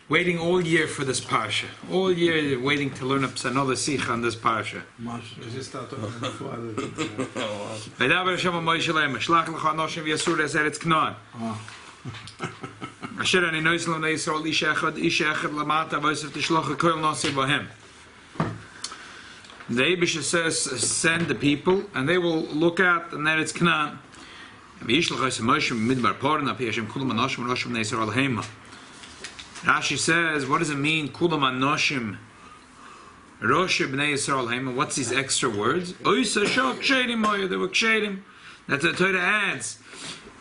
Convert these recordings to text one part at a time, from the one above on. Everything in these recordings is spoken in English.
Waiting all year for this parsha. All year waiting to learn another sicha on this parsha. The Eibusha says, send the people, and they will look out, and then it's Canaan. Rashi says, what does it mean? Kulam anoshim, Rosh b'nei Yisrael heima. What's these extra words? Oysa shal kshedim hoya. They were kshedim. That the Torah adds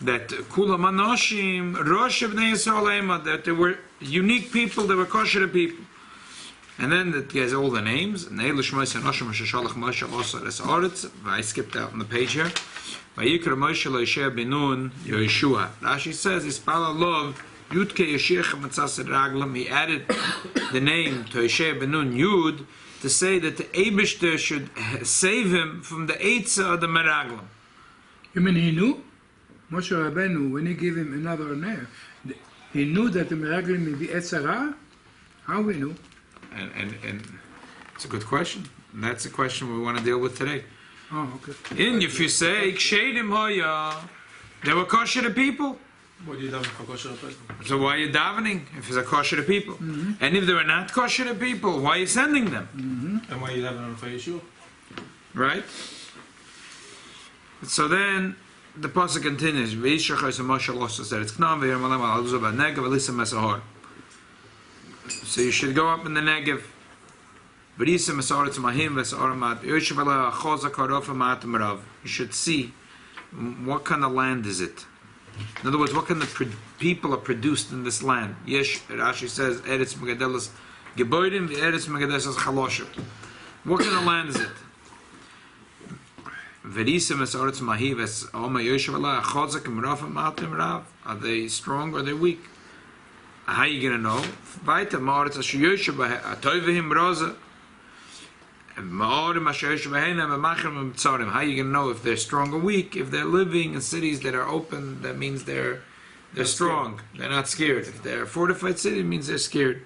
that kulam anoshim, Rosh b'nei Yisrael heima. That they were unique people. They were kosher people. And then it gives all the names. I skipped out on the page here. Rashi says, he added the name to Yeshua Benun Yud to say that the Eibishter should save him from the Eitzah of the Meraglim. You mean he knew? Moshe Rabbeinu, when he gave him another name, he knew that the Meraglim may be Eitzah? How we knew? And it's a good question. And that's the question we want to deal with today. Oh, okay. And if you say, Kshedim Hoya, they were kosher people. What do you daven for kosher people? So why are you davening if it's a kosher people? Mm-hmm. And if they were not kosher people, why are you sending them? Mm-hmm. And why are you davening for Yeshua? Right? So then the pasuk continues. So you should go up in the Negev. You should see what kind of land is it. In other words, what kind of people are produced in this land? Yesh, Rashi says, Eretz Megadelas Geboidim, Eretz Megadelas Chaloshim. What kind of land is it? Are they strong or are they weak? How are you going to know? How are you going to know if they're strong or weak? If they're living in cities that are open, that means they're strong. They're not scared. If they're a fortified city, it means they're scared.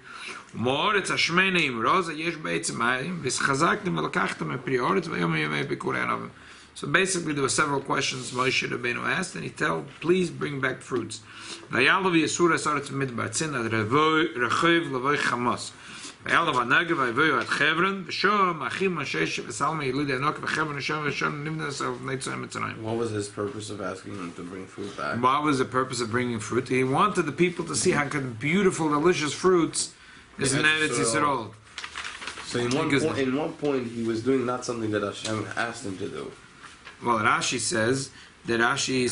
So basically there were several questions Moshe Rabbeinu asked, and he told, please bring back fruits. He told, what was his purpose of asking him to bring fruit back? What was the purpose of bringing fruit? He wanted the people to see how beautiful, delicious fruits is in Eretz Yisrael. So in one point he was doing not something that Hashem asked him to do. Well, Rashi says, the Eibusha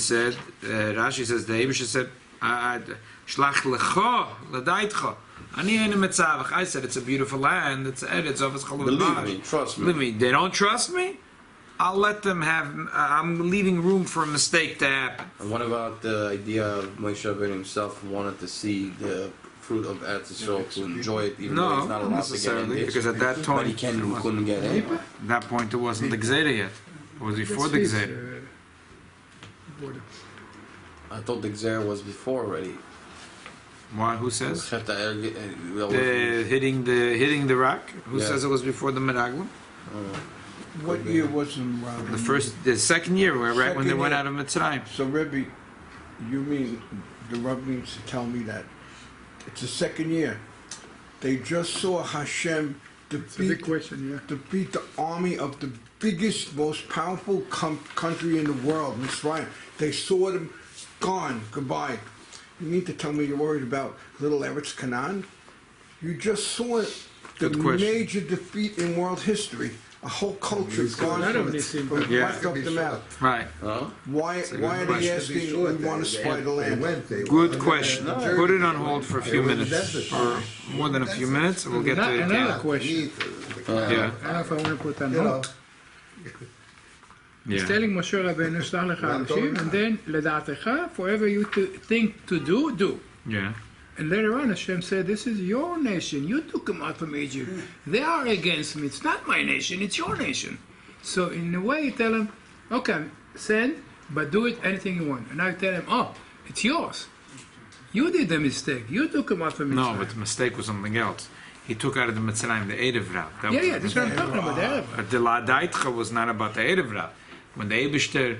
said, Shlach lecha, l'daitcha. I said it's a beautiful land, it's of Believe me, trust me. Believe me, they don't trust me? I'll let them have, I'm leaving room for a mistake to happen. And what about the idea of Moshe Rabbeinu himself wanted to see the fruit of Eretz Yisrael, to enjoy it, even though he's not allowed to get in it? Because at that point, he couldn't get in. At that point, it wasn't the Gzera yet. It was before the Gzera. I thought the Gzera was before already. Why? Who says? Hitting hitting the rock. Who says it was before the Meraglim? What year was the second year, right when they went out of Mitzrayim. So, Rebbe, you mean the rabbis tell me that it's the second year? They just saw Hashem defeat the army of the biggest, most powerful country in the world, Mitzrayim. They saw them gone, goodbye. You mean to tell me you're worried about little Eretz Canaan? You just saw the major defeat in world history. A whole culture gone from wiped up them out. Right. Why are they asking we want to spy the land? Good question. Put it on hold for a few minutes. For more than a few minutes, and we'll get to it. Another question. Yeah. I don't know if I want to put on hold. He's telling Moshe Rabbeinu, Shlach lecha anashim, and then, Ledatecha, forever you think to do. Yeah. And later on, Hashem said, this is your nation. You took them out from Egypt. They are against me. It's not my nation. It's your nation. So in a way, you tell him, okay, send, but do it anything you want. And now you tell him, oh, it's yours. You did the mistake. You took him out from Mitzrayim. No, but the mistake was something else. He took out of the Mitzrayim the Erev Rav. Yeah, that's what I'm talking about. The Erev. But the La'adaitcha was not about the Erev Rav. When the Eibishter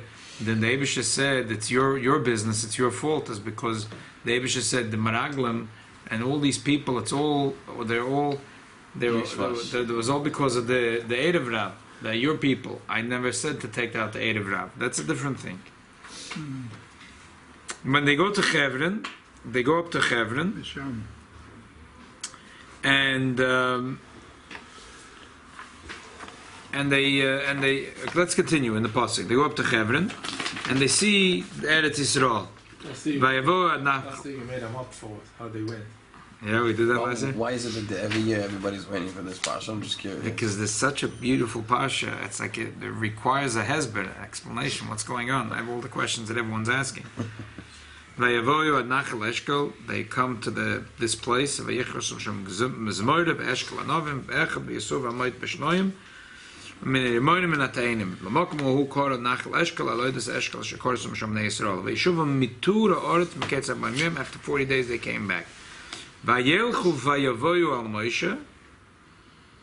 said it's your business, it's your fault, is because the Eibishter said the Meraglim and all these people, there was all because of the Erev Rav. They're your people. I never said to take out the Erev Rav. That's a different thing. When they go to Chevron, they go up to Chevron, and they let's continue in the pasuk. They go up to Chevron, and they see the Eretz Yisrael. Last thing you made them up for how they went. Yeah, we did that last year. Why is it that every year everybody's waiting for this parsha? I'm just curious. Because there's such a beautiful parsha. It's like it requires a hesber, an explanation. What's going on? I have all the questions that everyone's asking. Vayavoyu ad Nachal Eshkol. They come to this place. Vayichos Shem Mizmoyre beEshkol Anovim beEchad beYisuv Amoit b'Shnoim. Min Rimonim and Ateinim. Lamokum hu kor ad Nachal Eshkol Aloydes Eshkol Shekorsum Shem Nei Yisrael. Vayishuvim mitura oret meketzav b'Miyim. After 40 days they came back. Vayelchu vayavoyu al Moshe.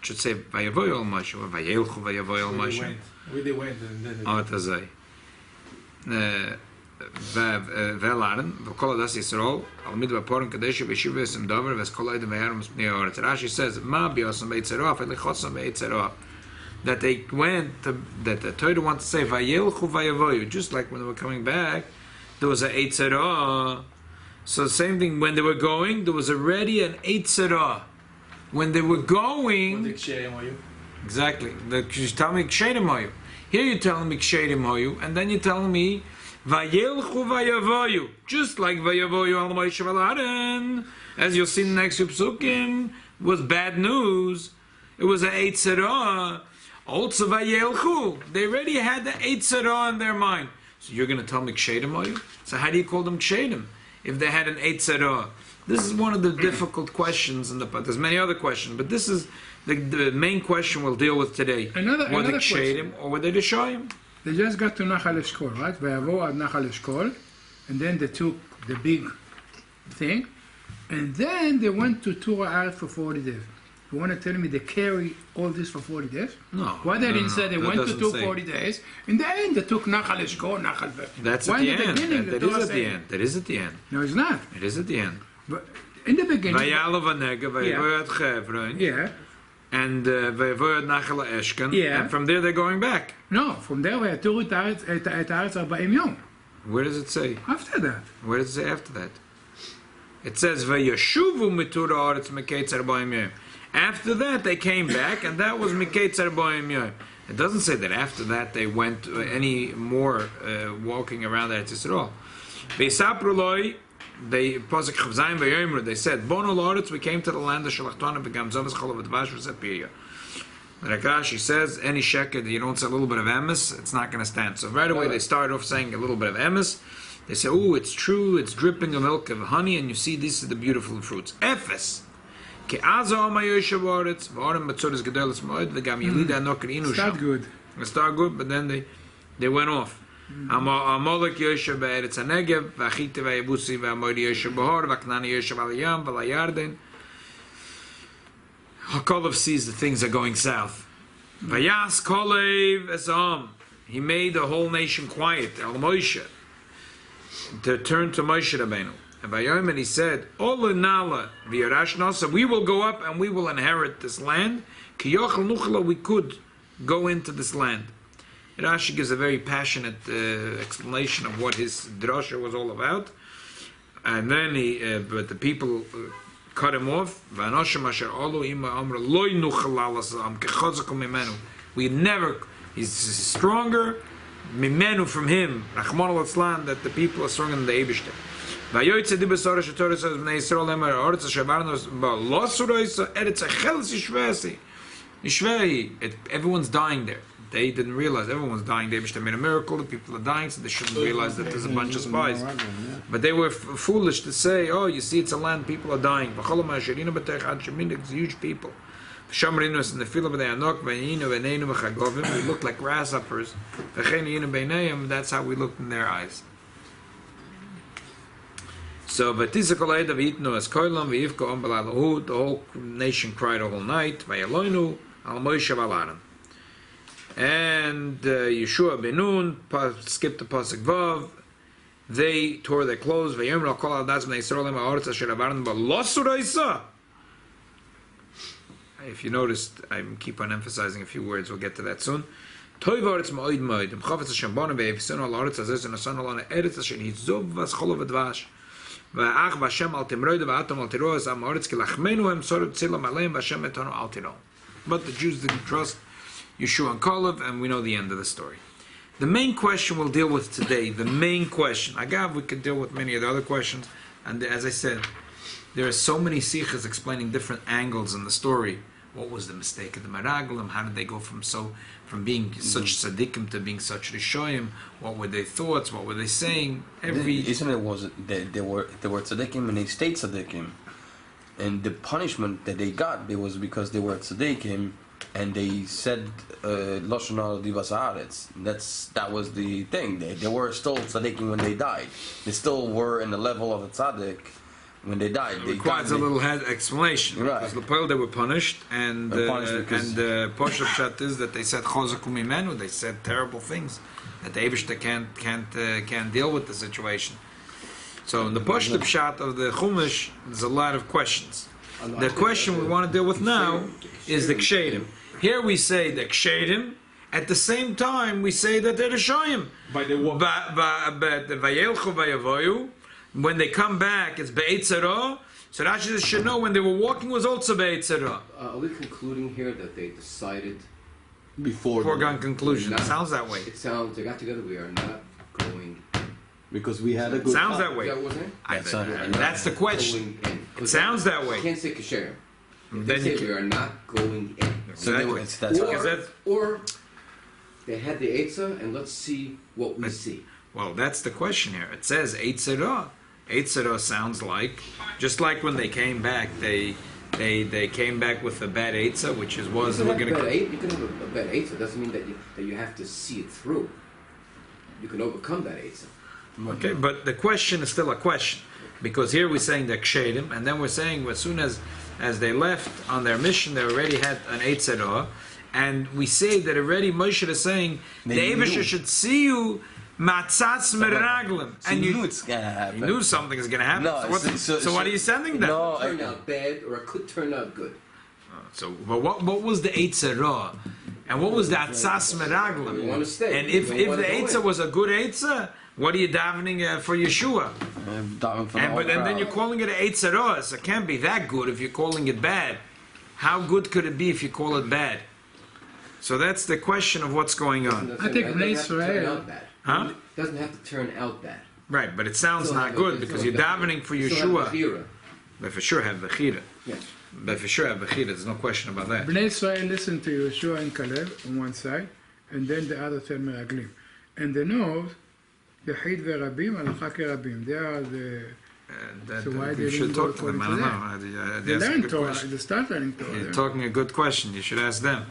Should say vayavoyu al Moshe or vayelchu vayavoyu al Moshe. Where they went and then they Oh, Tazay. Velaren, v'kol adas Yisrael, al mid v'porim kadesh v'yeshiva yisem dover v'eskol oidem v'yarim b'nei haaretz. Rashi says, ma b'yosam v'yitzerah, v'lichotzam v'yitzerah. That they went, that the Torah wants to say, vayelchu vayavoyu, just like when they were coming back, there was a yitzerah. So the same thing, when they were going, there was already an yitzerah. When they were going... Exactly. You tell me kshedim hoyu. Here you're telling me kshedim hoyu, and then you're telling me vayelchu vayavoyu, just like vayavoyu al Moshe v'Aaron. As you'll see in the next few psukim, was bad news. It was a eitzerah. Also vayelchu. They already had the eitzerah in their mind. So you're going to tell me kshedim hoyu? So how do you call them kshedim if they had an eitzerah? This is one of the difficult questions in the. There's many other questions, but this is the main question we'll deal with today. Were they kshedim or were they Rishayim? They just got to Nachal Eshkol, right? Vayavo ad Nachal Eshkol, and then they took the big thing, and then they went to Tura Aret for 40 days. You want to tell me they carry all this for 40 days? No. Why they didn't say they went to Tura 40 days? In the end, they took Nachal Eshkol, Nachal Back. That's at the end. That is at the end. That is at the end. No, it's not. It is at the end. But in the beginning. Vayalav Anega, Vayavoy ad Chevron. Yeah. And Vayavoy ad Nachal Eshkan. Yeah. And from there they're going back. No, from there we had Turu et Aretz 40 Yom. Where does it say? After that. Where does it say after that? It says Vayashuvu mitura Aretz Meketzer 40 Yom. After that they came back, and that was Meketzer 40 Yom. It doesn't say that after that they went any more walking around Eretz Yisrael. Beisapruloi. They posik chavzayin v'yomer. They said, "Bono la'aretz." We came to the land of Shelach-Back v'gamzovas cholav v'dvash v'zepirya. The Rashi says, any sheker that you don't say a little bit of emes, it's not going to stand. So right away they start off saying a little bit of emes. They say, "Oh, it's true. It's dripping of milk of honey, and you see these are the beautiful fruits." Efes. Ke'azo ma'yoshav haaretz v'arim matzodas gedolos moed v'gam yelida anoker inu sham. Start good. It started good, but then they went off. Amalek Yoshev be'eretz hanegev, v'achite v'yebusi v'amori Yoshev b'hor, v'aknani Yoshev al yam v'layarden. Hakolov sees the things are going south. V'yas kolev esam. He made the whole nation quiet. Al Moshe to turn to Moshe Rabbeinu. And Vayomer he said, "Ola nala v'yarash nasa. We will go up and we will inherit this land. Ki yochel nuchla. We could go into this land." Rashi gives a very passionate explanation of what his drasha was all about, and then but the people cut him off. We never. He's stronger. Mimenu from him. Rachmana litzlan, that the people are stronger than the Eibishter. Vayoytze di besora shetorah says bnei Yisrael emer haaretz shevarnos ba'losuroisa eretz acheles yishvei. Everyone's dying there. They didn't realize everyone's dying. They made a miracle. The people are dying, so they shouldn't realize that there's a bunch of spies. But they were foolish to say, "Oh, you see, it's a land. People are dying." It's huge people. We look like grasshoppers. That's how we looked in their eyes. So, v'tizakol Edav yitnu as koilam v'yivko om b'lalahu. The whole nation cried a whole night. V'yaloinu al Moshe v'al and Yeshua ben Nun skipped the pasuk vav. They tore their clothes. V'yomru kol al das b'nei Yisrael ha'aretz asher avarnu ba lo suraisa. If you noticed, I keep on emphasizing a few words. We'll get to that soon. Toiv ha'aretz ma'od ma'od. M'chavetz Hashem banu ve'yifsenu al ha'aretz hazeh v'nasan al ha'aretz asher hitzov v'aschol v'dvash. V'ach v'Hashem al timroid v'atom al tiroz am ha'aretz ki lachmenu hem sorot tzilam aleim v'Hashem etonu al tiro. But the Jews didn't trust Yeshua and Kalev, and we know the end of the story. The main question we'll deal with today, the main question, agav, we could deal with many of the other questions, and as I said, there are so many sichos explaining different angles in the story. What was the mistake of the Meraglim? How did they go from being such tzaddikim to being such rishoyim? What were their thoughts? What were they saying? Isn't it was they were tzaddikim and they stayed tzaddikim, and the punishment that they got was because they were tzaddikim and they said lashon hara divas haaretz. That was the thing. They were still tzaddikim when they died. They still were in the level of a tzaddik when they died. It requires a little explanation. Right. Because Lepel, they were punished, and the Poshup Pshat is that they said Chozaku Mimenu, they said terrible things, that the Eivishter can't deal with the situation. So in the Poshup Pshat of the Chumash, there's a lot of questions. The question we want to deal with now is the Kshedim. Here we say the Kshedim, at the same time we say that they're the Shoyim. By the what? Vayelchu vayavoyu. When they come back, it's Be'etzara. So Rashi should know when they were walking was also Be'etzara. Are we concluding here that they decided before foregone conclusion? It sounds that way. It sounds, they got together, we are not going because we had a good sounds time. that way. Is that what it was? That's the question. It sounds that way. You can't say kasher. Then They you say we are not going in. So they were, that's Or they had the Eitzah and let's see what we see. Well, that's the question here. It says Eitzara. Eitzara sounds like, just like when they came back, they came back with a bad Eitzah, which is we're going to. You can have a bad Eitzah. Doesn't mean that you have to see it through. You can overcome that Eitzah. Okay, but the question is still a question, because here we're saying the Kshedim, and then we're saying as soon as they left on their mission, they already had an Eitzara, and we say that already Moshe is saying the Eivishter should see you. Matzatz meraglim, and you knew it's gonna happen. You knew something is gonna happen. No, so what are you sending them? No, It could turn out bad, or it could turn out good. But what was the Eitzara, and what was the Atzas meraglim? You want to stay. And if the Eitzah was a good Eitzah, what are you davening for Yeshua? And then you're calling it an Eitzara, so it can't be that good if you're calling it bad. How good could it be if you call it bad? So that's the question of what's going on. I think Bnei Israel. Huh? It doesn't have to turn out bad. Right, but it sounds not good because you're davening for Yeshua. But for sure have Bechira. Yes. But for sure have Bechira, there's no question about that. Bnei Israel listened to Yeshua and Caleb on one side, and then the other 10 Meraglim. And the north, Yahid ve'Rabim, Alakha ke'Rabim. They are the... So why they should didn't go talk to them. I according don't know. They learn Torah. They start learning Torah. You're talking a good question. You should ask them.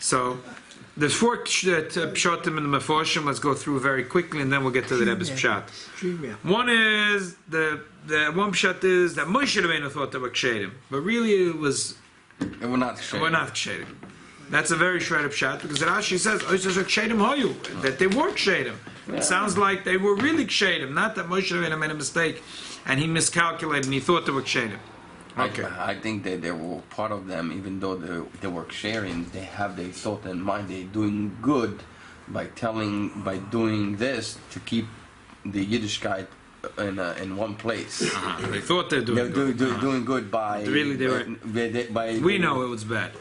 So there's 4 pshatim in the Meforshim. Let's go through very quickly, and then we'll get to the Rebbe's pshat. One is the one pshat is that Moshe Rabbeinu thought they were kshedim, but really it was. And we're not kshedim. We're not kshedim. That's a very shredded pshat because Rashi says kshedim hoyu, that they were kshedim. It sounds like they were really kshedim, not that Moshe Rabbeinu made a mistake and he miscalculated and he thought they were kshedim. Okay. I think that they were part of them, even though they were sharing. They have their thought in mind. They're doing good by doing this to keep the Yiddishkeit in one place. They thought they're doing good. Doing good by really they were. We know it was bad.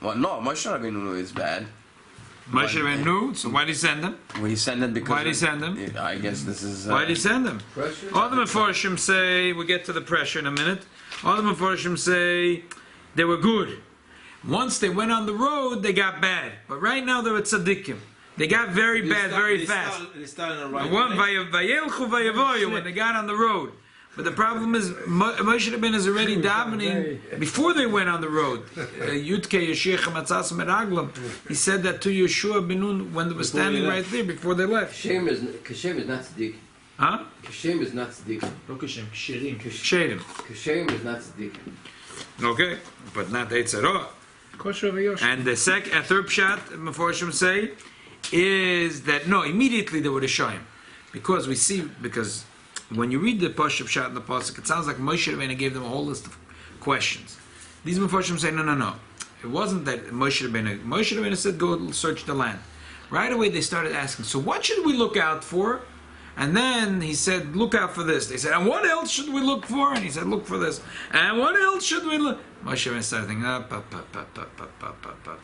Well, no, Moshe Rabbeinu knew it was bad. Moshe Rabbeinu knew, so why did he send them? Well, he sent them because. Why did he send them? I guess this is. Why did he send them? Pressure? All the Meforshim say, we'll get to the pressure in a minute. All the Meforshim say they were good. Once they went on the road, they got bad. But right now they're at tzaddikim. They got very bad, very fast. They started in the right One way. vayelchu vayavoyu when they got on the road. But the problem is Moshe Rabbeinu is already davening before they went on the road. Yudke Yeshich Matzas Meraglim. He said that to Yeshua ben Nun when they were standing right there before they left. Kashem is not tzaddik. Huh? Kashem is not tzaddikim. לא כשם, כשירים. Ksherim. Kashem is not tzaddikim. Okay, but not Eitzerah. Kosher v'yosher. And the third pshat, Meforshim say, is that no, immediately they were Rishayim. Because when you read the Pashup Pshat in the Pasuk, it sounds like Moshe Rabbeinu gave them a whole list of questions. These Meforshim say, no. It wasn't that Moshe Rabbeinu said, go search the land. Right away they started asking, so what should we look out for? And then he said, look out for this. They said, and what else should we look for? And he said, look for this. And what else should we look? Moshe Rabbeinu started thinking,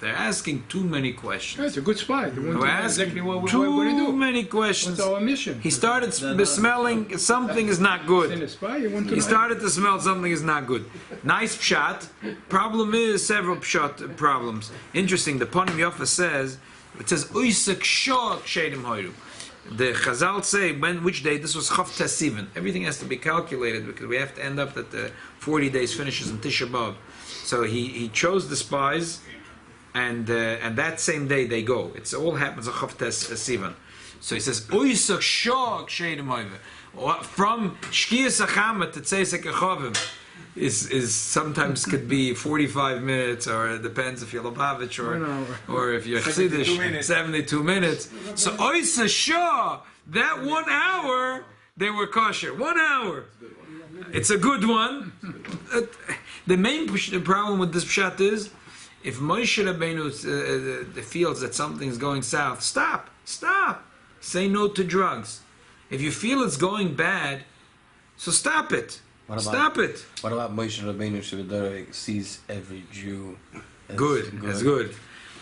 they're asking too many questions. That's a good spot. They want to know exactly what we do. Too many questions. What's our mission? He started smelling something is not good. In a spy, you want to He know. started to smell something is not good. Nice pshat. Problem is several pshat problems. Interesting. The Panim Yofa says it says Uisak Shok Shedim Hoyru. The Chazal say which day this was Chav Tesivan. Everything has to be calculated because we have to end up that the 40 days finishes in Tisha B'av. So he chose the spies, and that same day they go. It all happens on Chav Tesivan. So he says Uisak Shok Shedim Hoyru. From Shkiyas Achama to Tzeisek Echavim is sometimes could be 45 minutes, or it depends if you're Lubavitch or if you're Chassidish, 72 minutes. So Oisa Shah, that 1 hour they were kosher. 1 hour. It's a good one. The main problem with this pshat is if Moshe Rabbeinu feels that something's going south, stop. Say no to drugs. If you feel it's going bad, so stop it. Stop it. What about Moshe Rabbeinu Shevadar sees every Jew? That's good.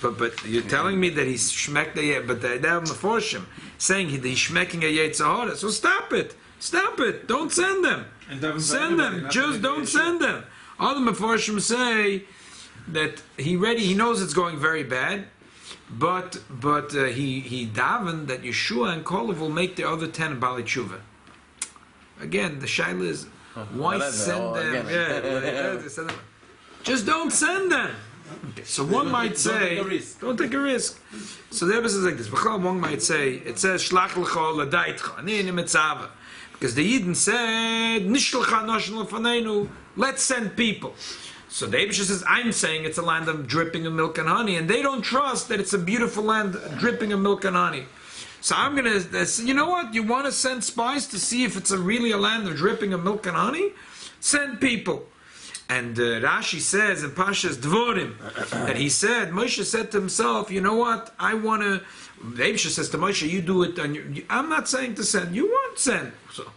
But you're telling me that he's shmecked a but the Meforshim saying he's shmecking a Yetzirah. So stop it. Don't send them. Send them. Just don't send them. Other Meforshim say that he knows it's going very bad, but he davened that Yeshua and Kolav will make the other 10 Bali Tshuva. Again, the shaila is why send them? Just don't send them. So one might say, don't take a risk. So the Rebbe says like this. One might say, it says Shlach l'cha l'daitcha ani mitzava, because the Yidden said Nishlcha noshel lefaneinu. Let's send people. So the Rebbe says, I'm saying it's a land of dripping of milk and honey, and they don't trust that it's a beautiful land dripping of milk and honey. So I'm going to, you know what, you want to send spies to see if it's really a land of dripping of milk and honey? Send people. And Rashi says in Parshas Dvorim that he said, Moshe said to himself, you know what, I want to, Moshe says to Moshe, you do it, I'm not saying to send, you won't send. So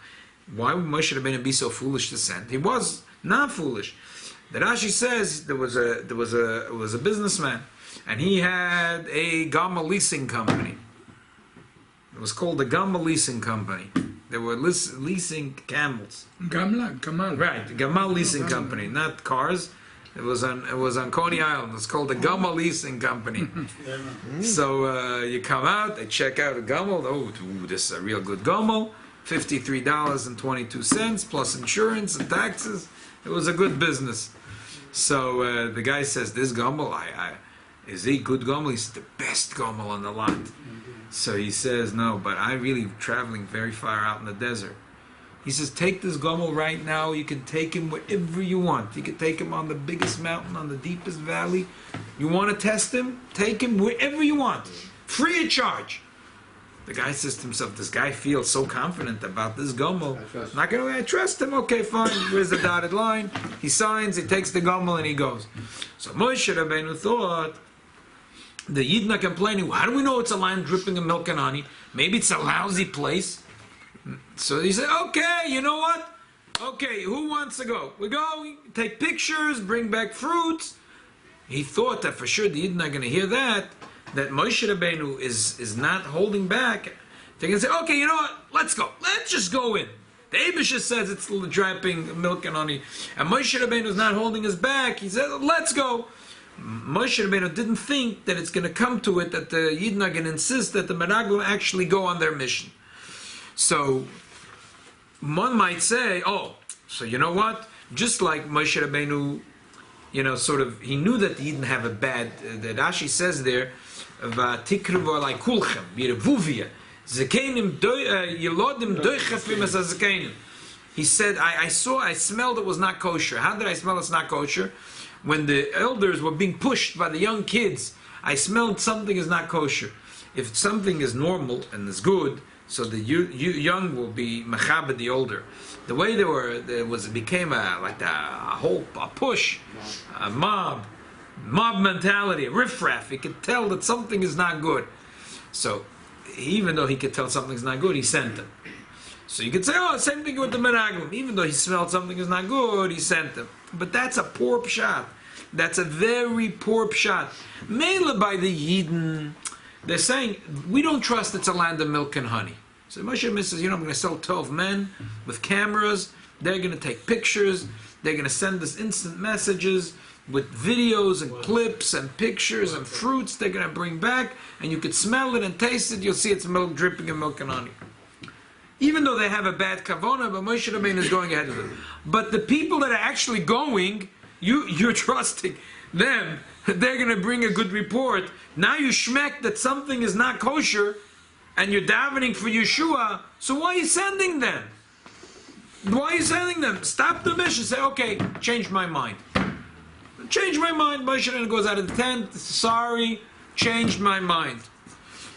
why would Moshe Rabbeinu be so foolish to send? He was not foolish. The Rashi says there was a businessman, and he had a Gama leasing company. It was called the Gama Leasing Company. They were leasing camels. Gamal. Right, Gamal Leasing Company, not cars. It was on Coney Island. It's called the Gama Leasing Company. So you come out, they check out a Gamal. Oh, this is a real good Gamal. $53.22 plus insurance and taxes. It was a good business. So the guy says, "This Gamal, is he good Gamal?" He's the best Gamal on the lot. So he says, no, but I'm really traveling very far out in the desert. He says, take this Gomel right now. You can take him wherever you want. You can take him on the biggest mountain, on the deepest valley. You want to test him? Take him wherever you want. Free of charge. The guy says to himself, this guy feels so confident about this Gomel. I trust him. Okay, fine. Where's the dotted line? He signs, he takes the Gomel, and he goes. So Moshe Rabbeinu thought, the Yidden are complaining, how do we know it's a land dripping of milk and honey? Maybe it's a lousy place. So he said, okay, you know what? Okay, who wants to go? We go, we take pictures, bring back fruits. He thought that for sure the Yidden are going to hear that Moshe Rabbeinu is not holding back. They're going to say, okay, you know what? Let's go. Let's just go in. The Abisha says it's dripping milk and honey. And Moshe Rabbeinu is not holding us back. He said, let's go. Moshe Rabbeinu didn't think that it's going to come to it, that the Yidden are going to insist that the Meraglim actually go on their mission. So one might say, oh, so you know what? Just like Moshe Rabbeinu, he knew that the Yidden have a bad, the Rashi says there, V'tikrivu alai kulchem, b'irevuvia, Zakenim Yelodim doichafim as zakenim. He said, I smelled it was not kosher. How did I smell it's not kosher? When the elders were being pushed by the young kids, I smelled something is not kosher. If something is normal and is good, so the young will be mechabed the older. The way it became a push, a mob mentality, a riffraff. He could tell that something is not good. So even though he could tell something's not good, he sent them. So you could say, oh, same thing with the meraglim. Even though he smelled something is not good, he sent them. But that's a poor pshat. That's a very poor pshat. Mainly by the Yidden, they're saying, we don't trust it's a land of milk and honey. So Moshe says, I'm going to sell 12 men with cameras. They're going to take pictures. They're going to send us instant messages with videos and clips and pictures and fruits they're going to bring back. And you could smell it and taste it. You'll see it's milk dripping in milk and honey. Even though they have a bad kavona, but Moshe Rabbeinu is going ahead of them. But the people that are actually going, you're trusting them. They're going to bring a good report. Now you shmek that something is not kosher, and you're davening for Yeshua, so why are you sending them? Why are you sending them? Stop the mission. Say, okay, change my mind. Change my mind. Moshe Rabbeinu goes out of the tent. Sorry, changed my mind.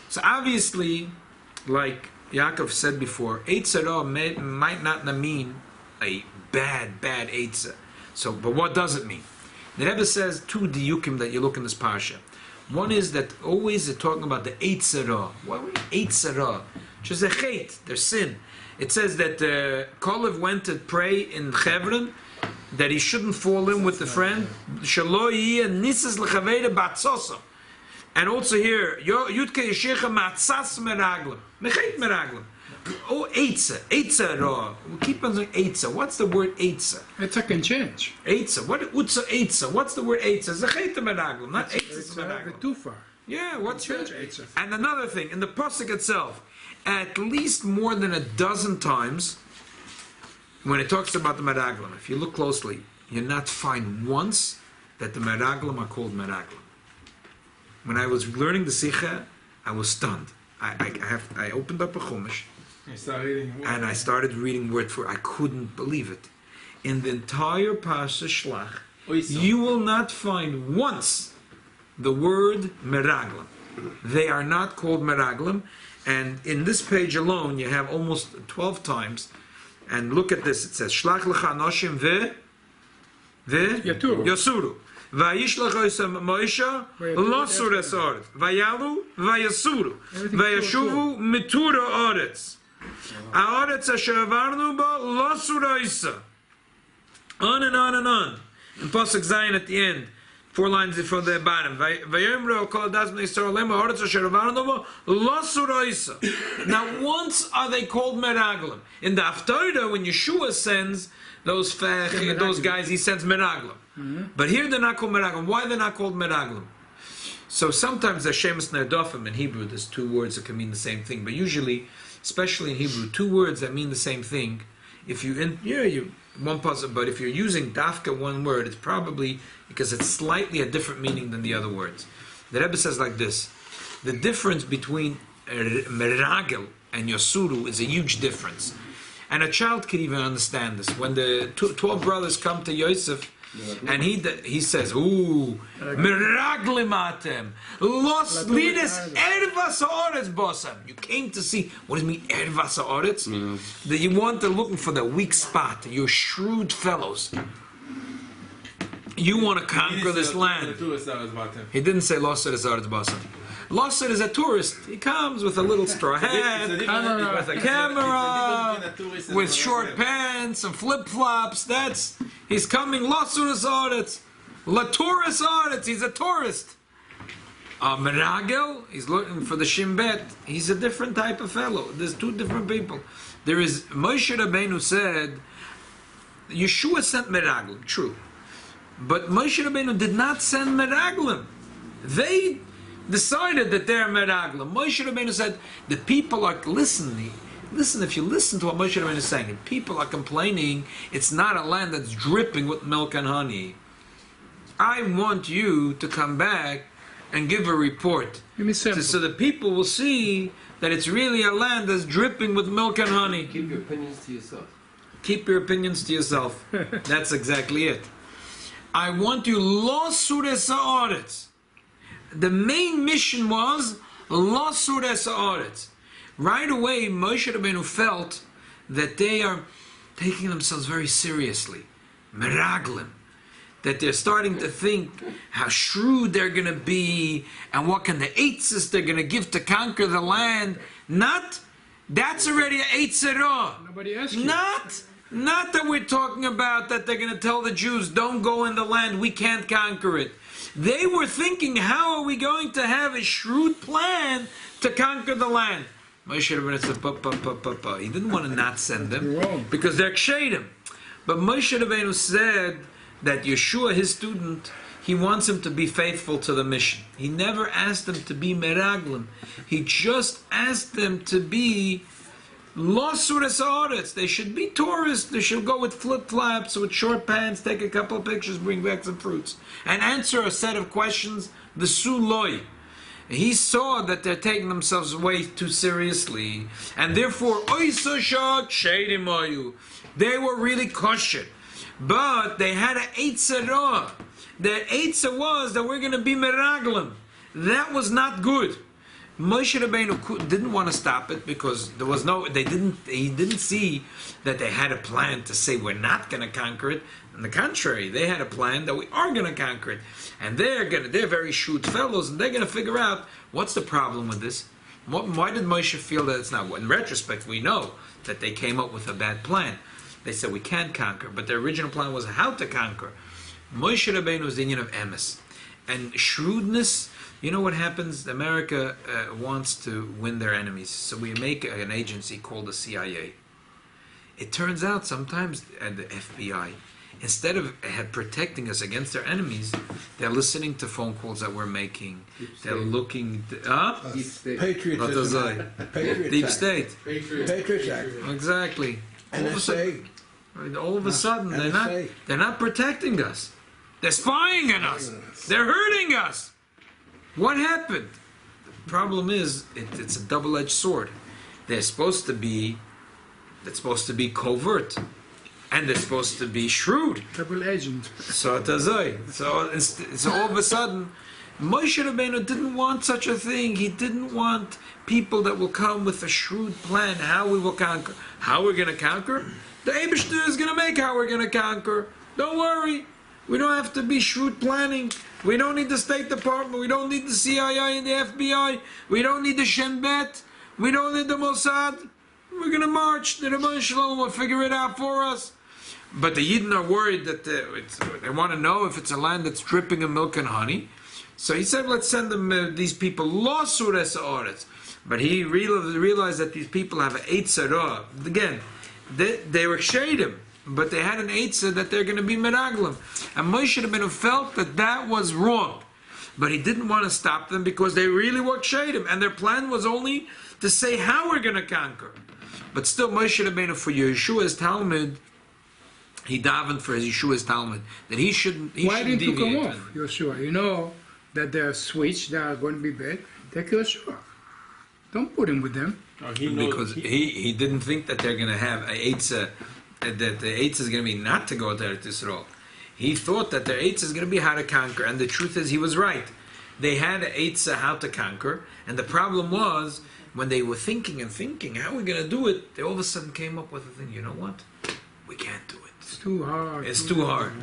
So obviously, like Yaakov said before, Eitz Hara might not mean a bad Eitz. So, but what does it mean? The Rebbe says two diyukim that you look in this parsha. One is that always they're talking about the Eitz Hara. What were Eitz Hara? Which is a chet, their sin. It says that Kolev went to pray in Hebron that he shouldn't fall in with the friend. Shelo yiyeh nisas l'chaveira batzosa. And also here, Yudke Yeshecha Matzas Meraglim. Mechet Meraglim. Oh, Eitza Hara. We keep on saying Eitza. What's the word Eitza? Eitza can change. Eitza. What Utza Eitza? What's the word Eitza? Zechet Meraglim, not Eitza Meraglim. Too far. Yeah, what's change that? Eitza. And another thing, in the pasuk itself, at least more than a dozen times, when it talks about the Meraglim, if you look closely, you'll not find once that the Meraglim are called Meraglim. When I was learning the sicha, I was stunned. I opened up a chumash and I started reading word for word. I couldn't believe it. In the entire parshas Shelach, you will not find once the word meraglim. They are not called meraglim. And in this page alone, you have almost 12 times. And look at this. It says, Shlach lecha anoshim yasuru. Vayishlach osam Moshe losur esoret. Vayalu vayasuru. Vayashuvu mitura oretz. Aoretz asher avarnu ba losur oisa. On and on and on. And Pasuk Zayin at the end, 4 lines from the bottom. Vayomro kol das bnei Yisrael lema aoretz asher avarnu ba losur oisa. Now, once are they called meraglim? In the Haftarah, when Yeshua sends those guys, he sends meraglim. But here they're not called meraglim. Why they're not called meraglim? So sometimes there's shemus nerdofim in Hebrew. There's 2 words that can mean the same thing. But usually, especially in Hebrew, 2 words that mean the same thing. If one puzzle, but if you're using dafka 1 word, it's probably because it's slightly a different meaning than the other words. The Rebbe says like this: the difference between meragel and yosuru is a huge difference, and a child can even understand this. When the 12 brothers come to Yosef, and he says, "Ooh, meraglim atem, los lides ervas haaretz bosam." You came to see. What does it mean, ervas haaretz? That you want to looking for the weak spot. You're shrewd fellows. You want to conquer this land. He didn't say los lides haaretz bosam. Losser is a tourist. He comes with a little straw hat, with a camera, with short pants and flip-flops. He's coming. Losser is aretz. Latourist aretz. He's a tourist. Meragel, he's looking for the shimbet. He's a different type of fellow. There's 2 different people. There is Moshe Rabbeinu said, Yeshua sent meraglim. True, but Moshe Rabbeinu did not send meraglim. They decided that they're meraglim. Moshe Rabbeinu said, the people are listening. Listen, if you listen to what Moshe Rabbeinu is saying, people are complaining it's not a land that's dripping with milk and honey. I want you to come back and give a report. Give me sample. So the people will see that it's really a land that's dripping with milk and honey. Keep your opinions to yourself. Keep your opinions to yourself. That's exactly it. I want you lo sures haaretz. The main mission was lo sures haaretz. Right away, Moshe Rabbeinu felt that they are taking themselves very seriously. Meraglim. That they're starting to think how shrewd they're going to be and what kind of eitzes they're going to give to conquer the land. Not, that's already an eitzerah. Nobody asked you. Not that we're talking about that they're going to tell the Jews, don't go in the land, we can't conquer it. They were thinking, how are we going to have a shrewd plan to conquer the land? Moshe Rabbeinu said, he didn't want to not send them because they're kshedim. But Moshe Rabbeinu said that Yeshua, his student, he wants him to be faithful to the mission. He never asked them to be meraglim. He just asked them to be lo sures haaretz. They should be tourists. They should go with flip-flops, with short pants, take a couple of pictures, bring back some fruits, and answer a set of questions, the suloi. He saw that they're taking themselves way too seriously, and therefore, they were really cautious. But they had an eitzerah. Their eitzah was that we're going to be meraglim. That was not good. Moshe Rabbeinu didn't want to stop it because there was no. He didn't see that they had a plan to say we're not going to conquer it. On the contrary, they had a plan that we are going to conquer it, and they're very shrewd fellows, and they're going to figure out what's the problem with this. Why did Moshe feel that it's not? In retrospect, we know that they came up with a bad plan. They said we can't conquer, but their original plan was how to conquer. Moshe Rabbeinu was the union of emes. And shrewdness, you know what happens? America wants to win their enemies. So we make an agency called the CIA. It turns out sometimes at the FBI, instead of protecting us against their enemies, they're listening to phone calls that we're making. They're looking... Deep state. Patriotism. Deep state. Patriots Act. Exactly. NSA. All of a sudden, they're not protecting us. They're spying on us. They're hurting us. What happened? The problem is, it's a double-edged sword. They're supposed to be covert, and they're supposed to be shrewd. Double agent. So all of a sudden, Moshe Rabbeinu didn't want such a thing. He didn't want people that will come with a shrewd plan how we will conquer. How we're going to conquer? The Eibishter is going to make how we're going to conquer. Don't worry. We don't have to be shrewd planning. We don't need the State Department. We don't need the CIA and the FBI. We don't need the Shin Bet. We don't need the Mossad. We're going to march. The Rebbeinu Shalom will figure it out for us. But the Yidden are worried that they want to know if it's a land that's dripping in milk and honey. So he said, let's send them these people lo sures haaretz. But he realized that these people have an eitzerah. Again, they were shadim, but they had an eitzah that they're going to be meraglim. And Moshe Rabbeinu felt that was wrong. But he didn't want to stop them because they really were shadim. And their plan was only to say how we're going to conquer. But still, Moshe Rabbeinu, for Yeshua's Talmud, he davened for his Yeshua's Talmud that he shouldn't deviate. Why didn't you come off, Yeshua? You know that they're switched, they are going to be bad. Take Yeshua. Don't put him with them. Because he didn't think that they're going to have a eitzah, that the eitzah is going to be not to go to Eretz Yisrael. He thought that their eitzah is going to be how to conquer, and the truth is he was right. They had an eitzah how to conquer, and the problem was when they were thinking how are we going to do it, they all of a sudden came up with a thing. You know what? We can't do it. It's too hard. It's too hard.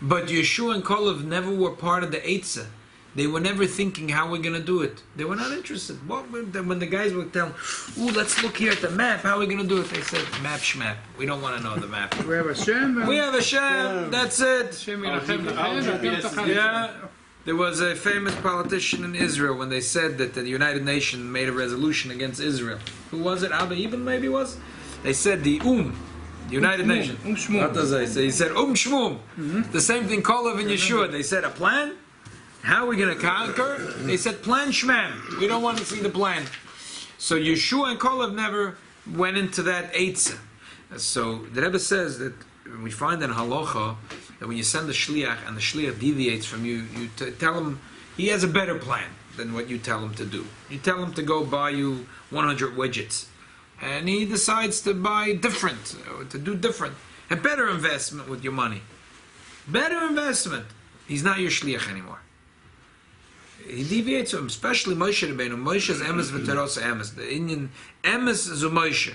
But Yeshua and Kalev never were part of the eitzah. They were never thinking how we're going to do it. They were not interested. When the guys would tell, ooh, let's look here at the map, how are we going to do it? They said, map shmap. We don't want to know the map. We have a Shem. We have a Shem. That's it. Yeah. There was a famous politician in Israel when they said that the United Nations made a resolution against Israel. Who was it? Abba Eben maybe was? They said the United Nations. What does they say? He said Shmum. The same thing Kalev and Yeshua. They said a plan? How are we going to conquer? They said plan shmam. We don't want to see the plan. So Yeshua and Kalev never went into that eitzah. So the Rebbe says that we find in halacha that when you send the shliach and the shliach deviates from you, you tell him, he has a better plan than what you tell him to do. You tell him to go buy you 100 widgets, and he decides to buy different, or to do different. A better investment with your money. Better investment. He's not your shliach anymore. He deviates from him, especially Moshe Rabbeinu. Moshe's emes v'teros emes. The Indian emes is a Moshe.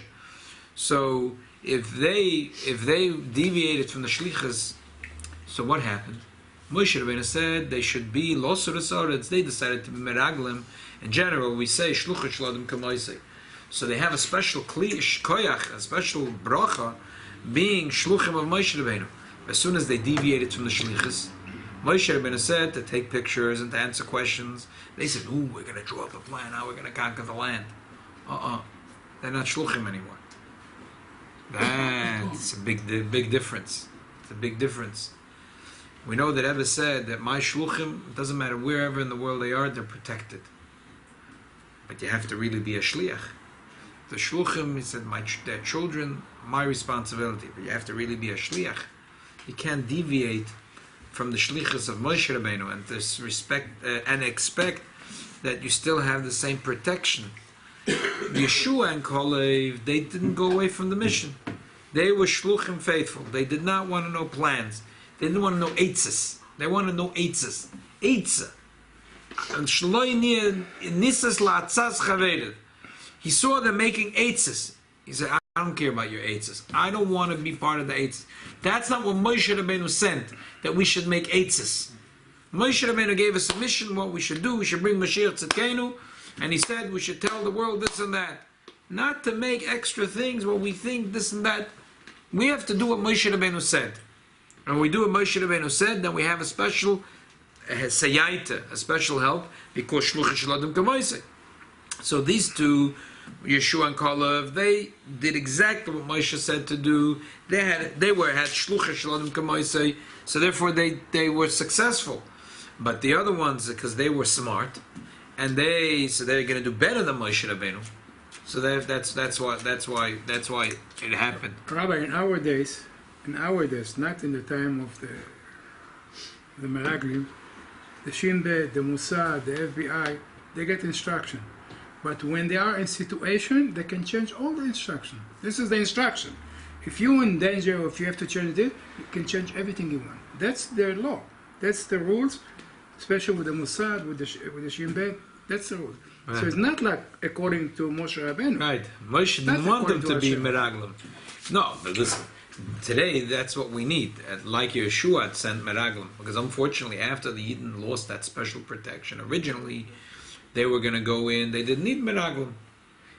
So if they deviated from the shlichus, so what happened? Moshe Rabbeinu said they should be losur asoretz. They decided to be meraglim. In general, we say shluchah shlodim kamoisei. So they have a special klish koyach, a special bracha, being shluchim of Moshe Rabbeinu. As soon as they deviated from the shlichus, Moshe Rabbeinu said to take pictures and to answer questions. They said, "Ooh, we're going to draw up a plan. How we're going to conquer the land." They're not shluchim anymore. That's a big difference. It's a big difference. We know that Eva said that my shluchim, it doesn't matter wherever in the world they are, they're protected. But you have to really be a shliach. The shluchim, he said, their children, my responsibility. But you have to really be a shliach. You can't deviate from the shlichus of Moshe Rabbeinu and disrespect and expect that you still have the same protection. Yeshua and Kolev, they didn't go away from the mission. They were shluchim faithful. They did not want to know plans. They didn't want to know eitzes. They want to know eitzes. Eitzah. And he saw them making eitzes. He said, I don't care about your eitzes. I don't want to be part of the eitzes. That's not what Moshe Rabbeinu sent, that we should make eitzes. Moshe Rabbeinu gave us a mission, what we should do. We should bring Mashiach Tzidkenu. And he said we should tell the world this and that. Not to make extra things what we think this and that. We have to do what Moshe Rabbeinu said. And when we do what Moshe Rabbeinu said, then we have a special sayaita, a special help, because shluchah shlodim kamoisei. So these two, Yeshua and Kalev, they did exactly what Moshe said to do. They had shluchah shlodim kamoisei, so therefore they were successful. But the other ones, because they were smart, and they're going to do better than Moshe Rabbeinu. So that's why it happened. Rabbi, in our days, not in the time of the Meraglim, the Shin Bet, the Mossad, the FBI, they get instruction. But when they are in situation, they can change all the instruction. This is the instruction. If you're in danger or if you have to change it, you can change everything you want. That's their law. That's the rules, especially with the Mossad, with the Shin Bet. That's the rule. Right. So it's not like according to Moshe Rabbeinu. Right. Moshe didn't want them to be meraglim. No, but listen. Today, that's what we need. Like Yeshua had sent meraglim, because unfortunately, after the Eden lost that special protection, originally they were going to go in. They didn't need meraglim.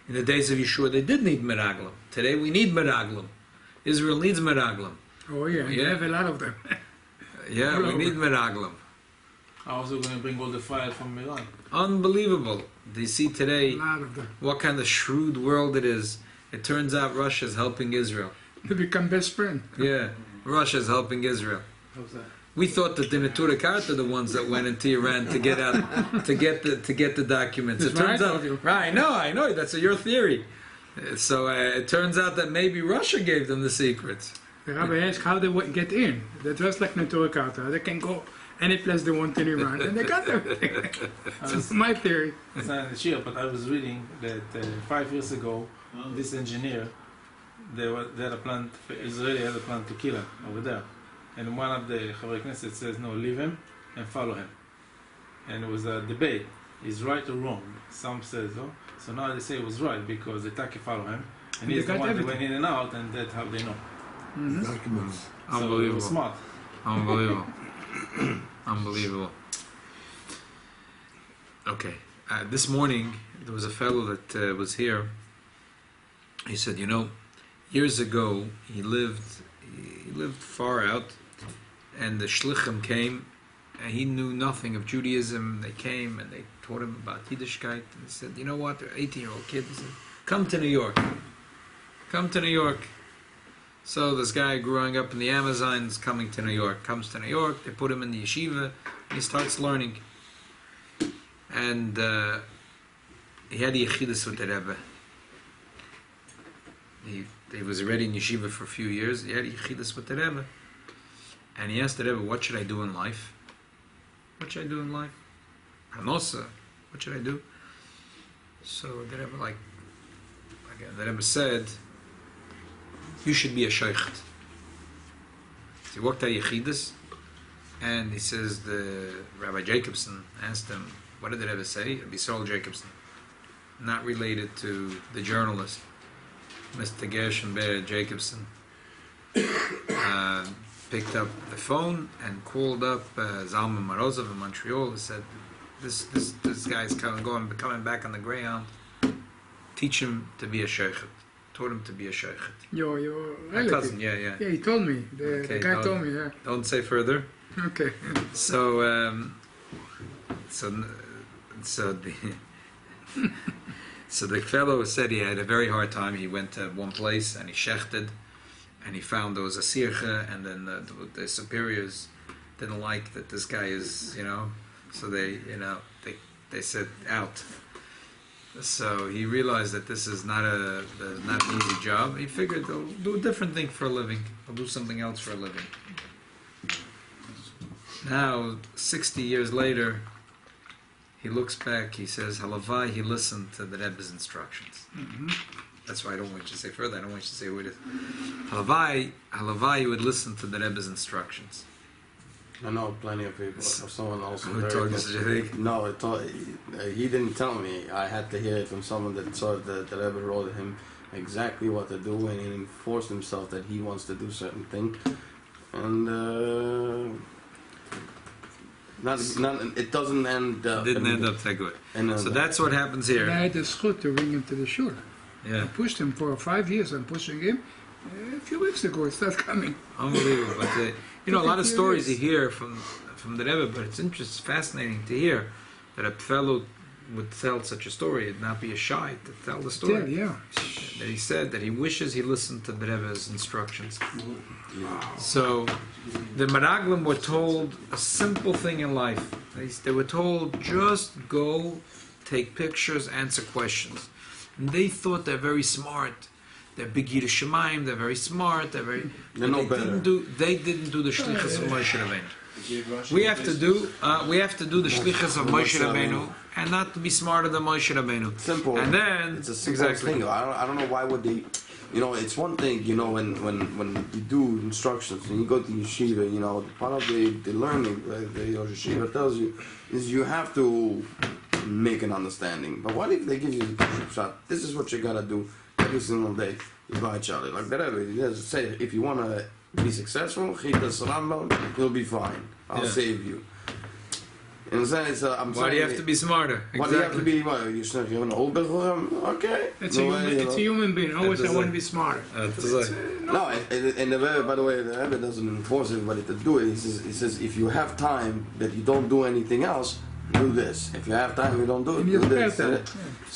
In the days of Yeshua, they did need meraglim. Today, we need meraglim. Israel needs meraglim. Oh yeah, you have a lot of them. Yeah, we need meraglim. How are we going to bring all the fire from Iran? Unbelievable. Do you see today A lot of them. what kind of shrewd world it is? It turns out Russia is helping Israel. They become best friends. Yeah, Russia is helping Israel. How's that? We thought that the Neturei Karta are the ones that went into Iran to get out to get the documents. It turns out, right? I know. That's your theory. So it turns out that maybe Russia gave them the secrets. The rabbi asked how they get in. They're just like Neturei Karta. They can go any place they want in Iran, and they got everything. That's my theory. It's not in the shield, but I was reading that 5 years ago, this engineer, they had a plan. Israeli had a plan to kill him over there, and one of the Chavrei Knesset says, "No, leave him and follow him." And it was a debate: is right or wrong? Some says, "Oh," so now they say it was right because the Taki follow him, and he's the one that went in and out, and that's how they know. Mm-hmm. Documents. So it was smart. Unbelievable. Unbelievable. Okay. This morning, there was a fellow that was here. He said, years ago, he lived far out, and the shlichim came, and he knew nothing of Judaism. They came, and they taught him about Yiddishkeit, and he said, you know what, they're 18-year-old kids. He said, come to New York. Come to New York. So this guy growing up in the Amazons coming to New York, comes to New York, they put him in the yeshiva, and he starts learning. And he had the yechidus with the Rebbe. He was already in yeshiva for a few years, he had yechidus with the Rebbe. And he asked the Rebbe, what should I do in life? What should I do in life? parnosa. What should I do? So the Rebbe, the Rebbe said, you should be a sheikhet. He worked at Yechidus, and he says the Rabbi Jacobson asked him, what did the Rebbe say? Rabbi Saul Jacobson, not related to the journalist, Mr. Gershon Ber Jacobson, picked up the phone and called up Zalman Morozov in Montreal and said, this guy's coming back on the Greyhound. Teach him to be a sheikhet. Taught him to be a sheikhet. Your My relative. cousin, yeah. Yeah, he told me. The guy told me, yeah. Don't say further. Okay. So the fellow said he had a very hard time. He went to one place and he shechted, and he found there was a sicha, and then the superiors didn't like that this guy is, so they said out. So he realized that this is not an easy job. He figured he'll do a different thing for a living. He'll do something else for a living. Now, 60 years later, he looks back, he says, Halavai, he listened to the Rebbe's instructions. Mm-hmm. That's why I don't want you to say further, I don't want you to say who it is. Halavai, you would listen to the Rebbe's instructions. I know plenty of people. Someone else. Who told you such a thing? No, he didn't tell me. I had to hear it from someone that saw that the Rebbe wrote him exactly what to do, and he enforced himself that he wants to do certain thing, and it doesn't end. Didn't end up that good. So that's what happens here. And I had the schut to bring him to the shul. Yeah. I pushed him for 5 years. I'm pushing him. A few weeks ago, it started coming. Unbelievable. But a lot of stories you hear from the Rebbe, but it's fascinating to hear that a fellow would tell such a story. It'd not be a shy to tell the story. Yeah. That he said that he wishes he listened to the Rebbe's instructions. So the Meraglim were told a simple thing in life. They were told, just go, take pictures, answer questions. And they thought they're very smart. They're big Yiddish Shemaim, they're very smart, they're no better. They didn't do the shlichus of Moshe Rabbeinu. We have to do the shlichus of Moshe Rabbeinu, and not to be smarter than Moshe Rabbeinu. Simple. And then it's a simple thing. I don't know why would they. It's one thing. When you do instructions and you go to yeshiva, part of the learning that the yeshiva tells you is you have to make an understanding. But what if they give you the shot? This is what you gotta do every single day. You buy Charlie like that. He say if you wanna be successful, you'll be fine. I'll save you. And then why do you have to be smarter? Why do you have to be? You're an old okay. It's a human being. Always I want to be smarter. No, and the Rebbe, by the way, the Rebbe doesn't enforce everybody to do it. He says if you have time that you don't do anything else, do this. If you have time, you don't do it. Do this. So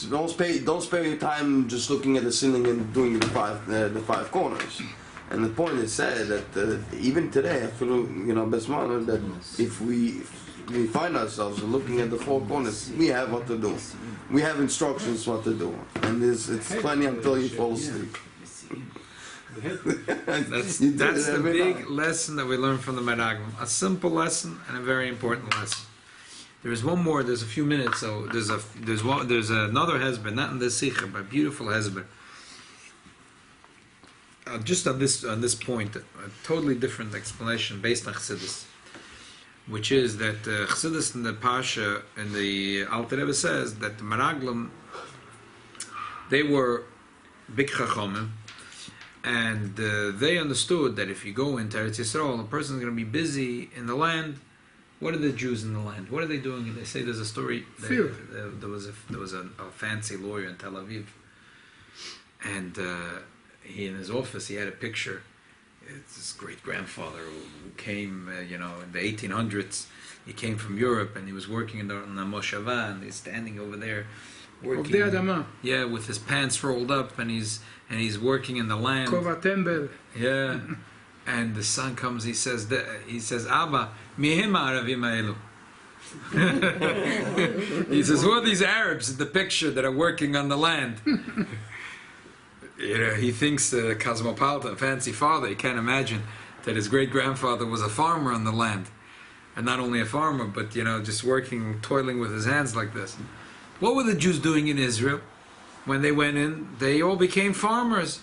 don't spare your time just looking at the ceiling and doing the five corners. And the point is said that even today, I feel best man that if we find ourselves looking at the four corners, we have what to do. We have instructions what to do, and it's plenty until you fall asleep. That's the big lesson that we learn from the Meraglim. A simple lesson and a very important lesson. There is one more. There's a few minutes, so there's another hezbollah, not in this sicha, but beautiful hezbollah. Just on this point, a totally different explanation based on Chassidus, which is that Chassidus in the Parsha, in the Alter Rebbe says that the Meraglim, they were big chachamim, and they understood that if you go into Eretz Yisrael, a person is going to be busy in the land. What are the Jews in the land? What are they doing? They say there's a story. There was a fancy lawyer in Tel Aviv, and he in his office he had a picture. It's his great grandfather who came, in the 1800s. He came from Europe and he was working in the Moshava, and he's standing over there working. Yeah, with his pants rolled up, and he's working in the land. Kova Tembel. Yeah. And the son comes, he says, Abba, mihima aravim ha'elu. He says, who are these Arabs in the picture that are working on the land? He thinks cosmopolitan, fancy father. He can't imagine that his great-grandfather was a farmer on the land. and not only a farmer, but just working, toiling with his hands like this. What were the Jews doing in Israel? When they went in, they all became farmers.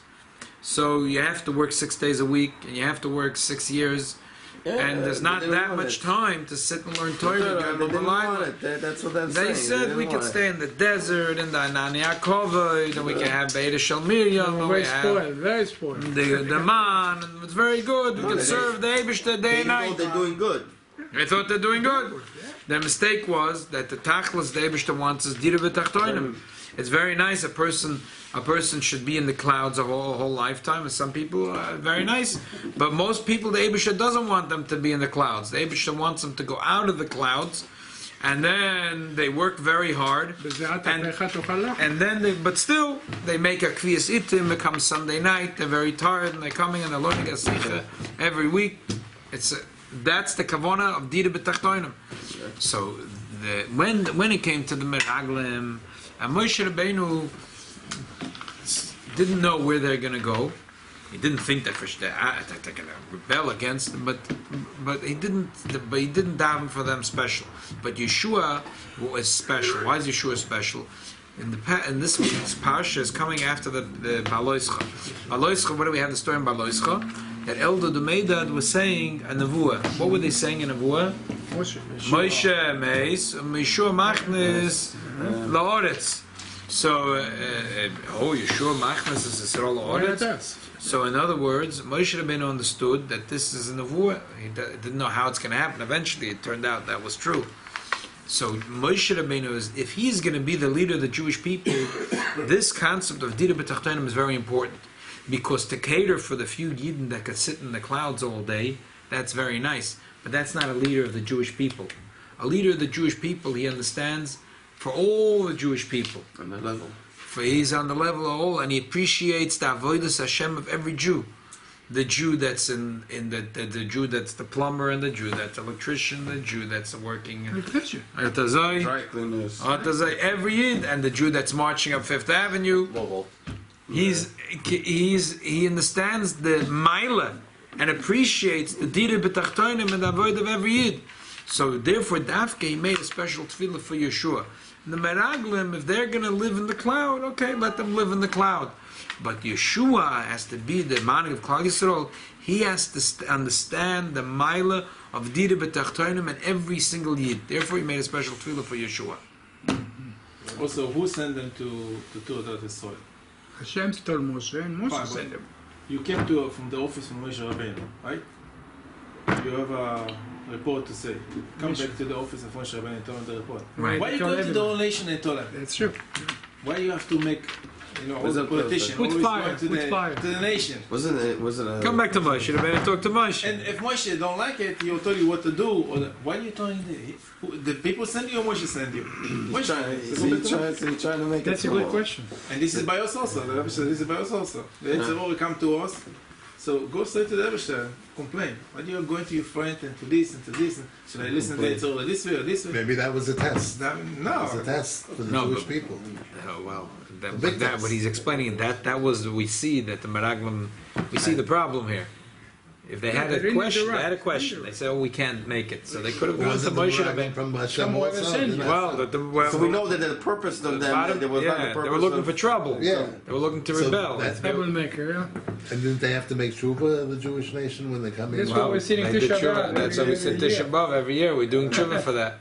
So you have to work 6 days a week, and you have to work 6 years, and there's not that much time to sit and learn Torah. They didn't want it. That's what I'm saying. They said we could stay in the desert, in the Anani Yaakov, and we can have Be'er Shel Miriam, and we have Very spoiled. the man, and it's very good. We can serve the Eibishter day and night. They're doing good. They thought they're doing good. Their mistake was that the Tachlis the Eibishter wants is Dira B'Tachtonim. It's very nice. A person should be in the clouds a whole lifetime. And some people are very nice, but most people the Eibishter doesn't want them to be in the clouds. The Eibishter wants them to go out of the clouds, and then they work very hard. And then but still they make a kviyas itim. It comes Sunday night. They're very tired, and they're coming and they're learning a sicha every week. That's the kavana of Dira B'Tachtonim. So when it came to the Meraglim, and Moshe Rabbeinu didn't know where they're going to go. He didn't think that they're going to rebel against them, but he didn't daven for them special. But Yeshua was special. Why is Yeshua special? In this week's parsha is coming after the Baloischa. Baloischa, what do we have the story in Baloischa? That Elder Dumeidad was saying a nevuah. What were they saying in nevuah? Moshe Meis, Yeshua Machnes La'oretz. So, Yeshua Machnes is Yisrael La'oretz. So, in other words, Moshe Rabbeinu understood that this is a nevuah. He didn't know how it's going to happen. Eventually, it turned out that was true. So Moshe Rabbeinu if he's going to be the leader of the Jewish people, this concept of Dira B'Tachtonim is very important, because to cater for the few Yidden that could sit in the clouds all day, that's very nice, but that's not a leader of the Jewish people. A leader of the Jewish people, he understands for all the Jewish people. On the level. For he's on the level of all, and he appreciates the avodas Hashem of every Jew. The Jew that's the Jew that's the plumber, and the Jew that's the electrician, the Jew that's working Dry cleaners. Every Yid, and the Jew that's marching up Fifth Avenue. He understands the Maila and appreciates the Dira B'Tachtonim and the avoid of every Yid. So therefore, Dafke, he made a special tefillah for Yeshua. The Meraglim, if they're going to live in the cloud, okay, let them live in the cloud. But Yeshua has to be the man of Klal Yisrael. He has to understand the Maila of Dira B'Tachtonim and every single Yid. Therefore, he made a special tefillah for Yeshua. Also, who sent them to the soil? Hashem told Moshe, and Moshe sent them. You came from the office from Moshe Rabbeinu, right? You have a report to say. Come back to the office of Moshe Rabbeinu and tell them the report. Right. Why you go to the whole nation and tell them? That's true. Why you have to make, all the politicians Put always fire, going to put fire. the nation? Wasn't it Come back to Moshe. You better talk to Moshe. And if Moshe don't like it, he'll tell you what to do. Why are you telling the people send you or Moshe send you? He's trying to make That's it a good small. question. And this is by us also. The Rebbe said this is by us also. The Eitzah will come to us. So go straight to the Rebbe, complain. Why are you going to your friend and to this and to this? And should I listen to the Eitzah this way or this way? Maybe that was a test. No. It was a test for the Jewish people. Oh, well, big test. what he's explaining, that was, we see that the Meraglim, we see the problem here. If they had a question, they said, we can't make it. So they could have gone to Moshe Rabbeinu. From Hashem also. So we know that the purpose of them, there was not the purpose. They were looking for trouble. Yeah. They were looking to rebel. That's Troublemaker, yeah. And didn't they have to make tshuva, the Jewish nation, when they come in? That's why we're sitting They did Tisha tshuva. B'Av. That's why we sit Tisha B'Av every year. We're doing tshuva for that.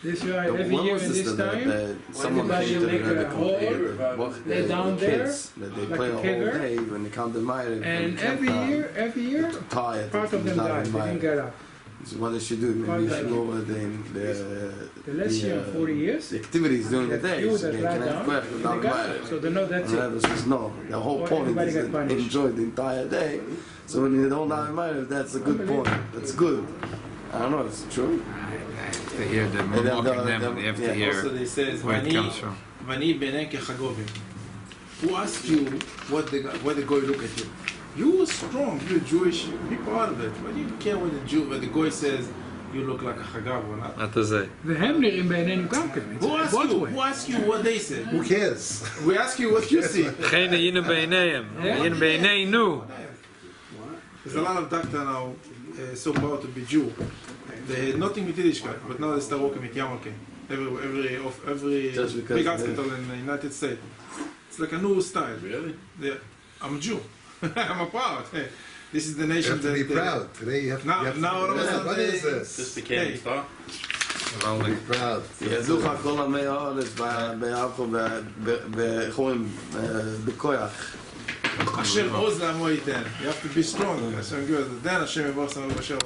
This year, every year in this time, someone everybody came to make the a hole, lay down there, kids that they like play a a whole kegger, day when they come to Ma'ariv. and every year, tired, part of them died. They didn't get up. So what they should do, maybe you should go over The last year, 40 years, the activities during the day. few So that they lie can have down, prayer they without got up. Ma'ariv. So they know that's And it. Rebbe says, no, the whole Or point everybody is got that punished. enjoy the entire day. So when you don't have Ma'ariv, that's a good point. That's good. I don't know, it's true. To hear them, we're mocking them, they have to hear Also, they says, where it comes from. Vani benei kechagovim. Who asked you what the guy look at you? You are strong, you're Jewish, be part of it. Why do you care what the guy says you look like a chagav or not? Not to say. והם נראים בעינינו גם כן. Who asked you what they said? Who cares? We ask you what you see. Geen yinu beineim. Yinu beineinu. There's a lot of doctor now so proud to be Jew. They had nothing with Yiddishkeit, but now they start working with Yamalke. Every Just because big they- hospital in the United States. It's like a new style. Really? Yeah. I'm a Jew. I'm a proud. Hey, this is the You nation have to that... be proud. Today you have to, Now- you have to now all of a sudden what is they- this? Just became Hey. a star. Be proud. ידעו לך כל עמי הארץ ביפו, איך אומרים, בכוח. השם עוז לעמו ייתן. You have to be strong. השם גיבור. then השם יבוא סמר בשם.